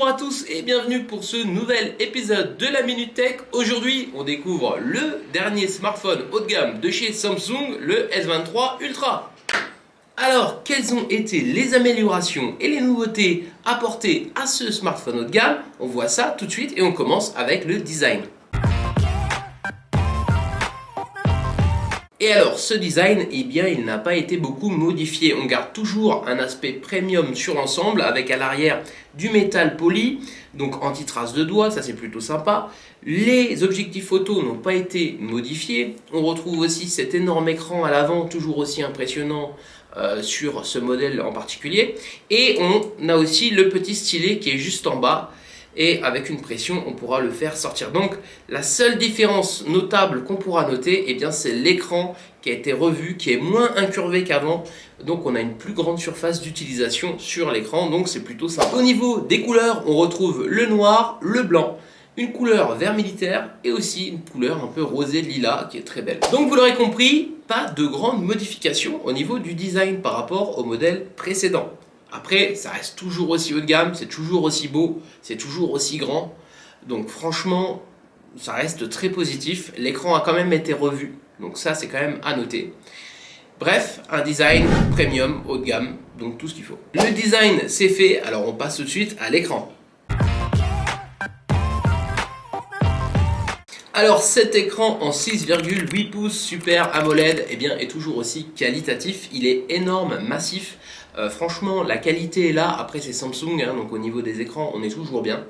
Bonjour à tous et bienvenue pour ce nouvel épisode de la Minute Tech. Aujourd'hui, on découvre le dernier smartphone haut de gamme de chez Samsung, le S23 Ultra. Alors, quelles ont été les améliorations et les nouveautés apportées à ce smartphone haut de gamme? On voit ça tout de suite et on commence avec le design. Et alors, ce design, eh bien, il n'a pas été beaucoup modifié. On garde toujours un aspect premium sur l'ensemble avec à l'arrière du métal poli, donc anti-trace de doigts, ça c'est plutôt sympa. Les objectifs photo n'ont pas été modifiés. On retrouve aussi cet énorme écran à l'avant, toujours aussi impressionnant sur ce modèle en particulier. Et on a aussi le petit stylet qui est juste en bas. Et avec une pression, on pourra le faire sortir. Donc, la seule différence notable qu'on pourra noter, eh bien, c'est l'écran qui a été revu, qui est moins incurvé qu'avant. Donc, on a une plus grande surface d'utilisation sur l'écran. Donc, c'est plutôt sympa. Au niveau des couleurs, on retrouve le noir, le blanc, une couleur vert militaire et aussi une couleur un peu rosé lilas qui est très belle. Donc, vous l'aurez compris, pas de grandes modifications au niveau du design par rapport au modèle précédent. Après, ça reste toujours aussi haut de gamme, c'est toujours aussi beau, c'est toujours aussi grand. Donc franchement, ça reste très positif. L'écran a quand même été revu, donc ça c'est quand même à noter. Bref, un design premium haut de gamme, donc tout ce qu'il faut. Le design c'est fait, alors on passe tout de suite à l'écran. Alors cet écran en 6,8 pouces Super AMOLED eh bien, est toujours aussi qualitatif, il est énorme, massif. Franchement la qualité est là, après c'est Samsung, hein, donc au niveau des écrans on est toujours bien.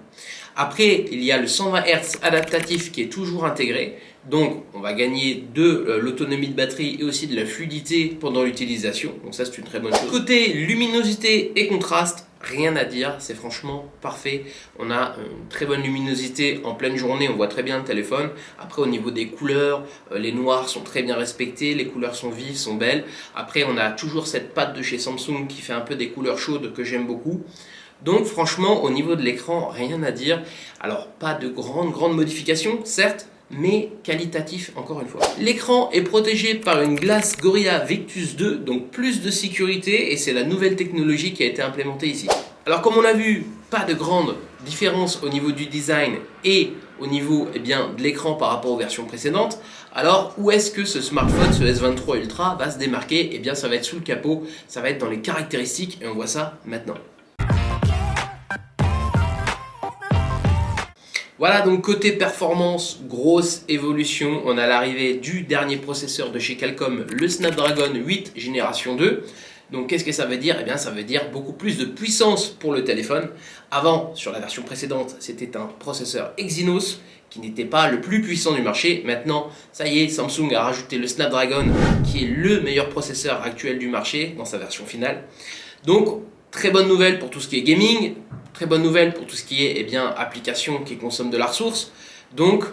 Après il y a le 120 Hz adaptatif qui est toujours intégré, donc on va gagner de l'autonomie de batterie et aussi de la fluidité pendant l'utilisation, donc ça c'est une très bonne chose. Côté luminosité et contraste, rien à dire, c'est franchement parfait. On a une très bonne luminosité en pleine journée, on voit très bien le téléphone. Après au niveau des couleurs, les noirs sont très bien respectés, les couleurs sont vives, sont belles. Après on a toujours cette patte de chez Samsung qui fait un peu des couleurs chaudes que j'aime beaucoup. Donc franchement au niveau de l'écran, rien à dire. Alors pas de grandes modifications, certes, mais qualitatif encore une fois. L'écran est protégé par une glace Gorilla Victus 2, donc plus de sécurité et c'est la nouvelle technologie qui a été implémentée ici. Alors comme on a vu, pas de grande différence au niveau du design et au niveau de l'écran par rapport aux versions précédentes. Alors où est-ce que ce smartphone, ce S23 Ultra va se démarquer? Eh bien ça va être sous le capot, ça va être dans les caractéristiques et on voit ça maintenant. Voilà, donc côté performance, grosse évolution. On a l'arrivée du dernier processeur de chez Qualcomm, le Snapdragon 8 génération 2. Donc qu'est-ce que ça veut dire? Eh bien ça veut dire beaucoup plus de puissance pour le téléphone. Avant, sur la version précédente, c'était un processeur Exynos qui n'était pas le plus puissant du marché. Maintenant, ça y est, Samsung a rajouté le Snapdragon qui est le meilleur processeur actuel du marché dans sa version finale. Donc très bonne nouvelle pour tout ce qui est gaming. Très bonne nouvelle pour tout ce qui est applications qui consomment de la ressource. Donc,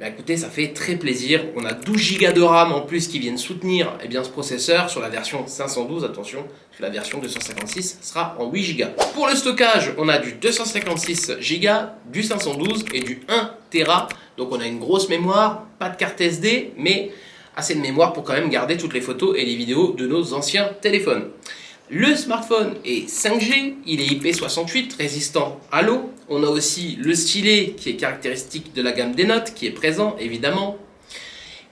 écoutez, ça fait très plaisir. On a 12 Go de RAM en plus qui viennent soutenir ce processeur sur la version 512. Attention, parce que la version 256 sera en 8 Go. Pour le stockage, on a du 256 Go, du 512 et du 1 Tera. Donc on a une grosse mémoire, pas de carte SD, mais assez de mémoire pour quand même garder toutes les photos et les vidéos de nos anciens téléphones. Le smartphone est 5G, il est IP68, résistant à l'eau. On a aussi le stylet qui est caractéristique de la gamme des notes, qui est présent évidemment.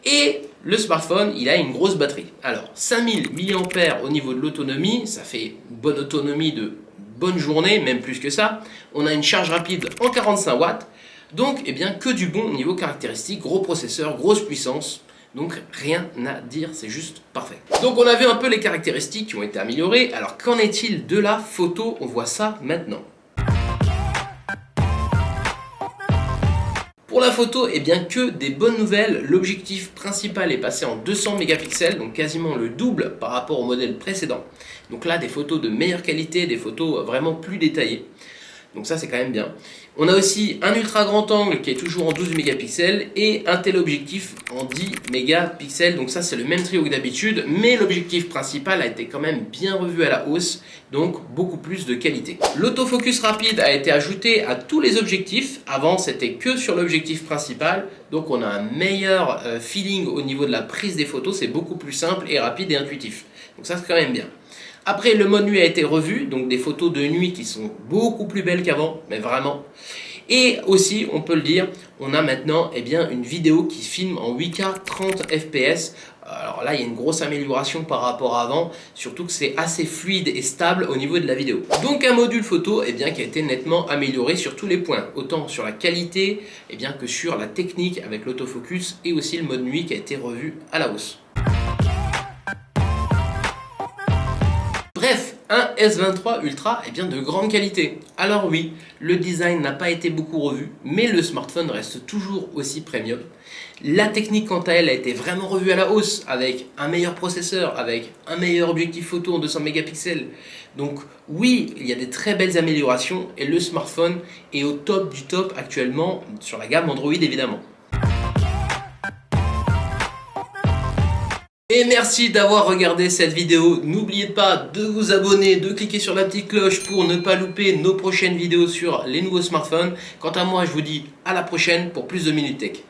Et le smartphone, il a une grosse batterie. Alors 5000 mAh au niveau de l'autonomie, ça fait une bonne autonomie de bonne journée, même plus que ça. On a une charge rapide en 45 watts. Donc que du bon niveau caractéristique, gros processeur, grosse puissance. Donc rien à dire, c'est juste parfait. Donc on a vu un peu les caractéristiques qui ont été améliorées. Alors qu'en est-il de la photo? On voit ça maintenant. Pour la photo, que des bonnes nouvelles. L'objectif principal est passé en 200 mégapixels, donc quasiment le double par rapport au modèle précédent. Donc là, des photos de meilleure qualité, des photos vraiment plus détaillées. Donc ça c'est quand même bien. On a aussi un ultra grand angle qui est toujours en 12 mégapixels et un téléobjectif en 10 mégapixels. Donc ça c'est le même trio que d'habitude, mais l'objectif principal a été quand même bien revu à la hausse, donc beaucoup plus de qualité. L'autofocus rapide a été ajouté à tous les objectifs. Avant c'était que sur l'objectif principal, donc on a un meilleur feeling au niveau de la prise des photos. C'est beaucoup plus simple et rapide et intuitif. Donc ça c'est quand même bien. Après, le mode nuit a été revu, donc des photos de nuit qui sont beaucoup plus belles qu'avant, mais vraiment. Et aussi, on peut le dire, on a maintenant une vidéo qui filme en 8K 30 fps. Alors là, il y a une grosse amélioration par rapport à avant, surtout que c'est assez fluide et stable au niveau de la vidéo. Donc un module photo qui a été nettement amélioré sur tous les points, autant sur la qualité que sur la technique avec l'autofocus et aussi le mode nuit qui a été revu à la hausse. Bref, un S23 Ultra de grande qualité. Alors oui, le design n'a pas été beaucoup revu, mais le smartphone reste toujours aussi premium. La technique quant à elle a été vraiment revue à la hausse avec un meilleur processeur, avec un meilleur objectif photo en 200 mégapixels. Donc oui, il y a des très belles améliorations et le smartphone est au top du top actuellement sur la gamme Android évidemment. Et merci d'avoir regardé cette vidéo. N'oubliez pas de vous abonner, de cliquer sur la petite cloche pour ne pas louper nos prochaines vidéos sur les nouveaux smartphones. Quant à moi, je vous dis à la prochaine pour plus de Minute Tech.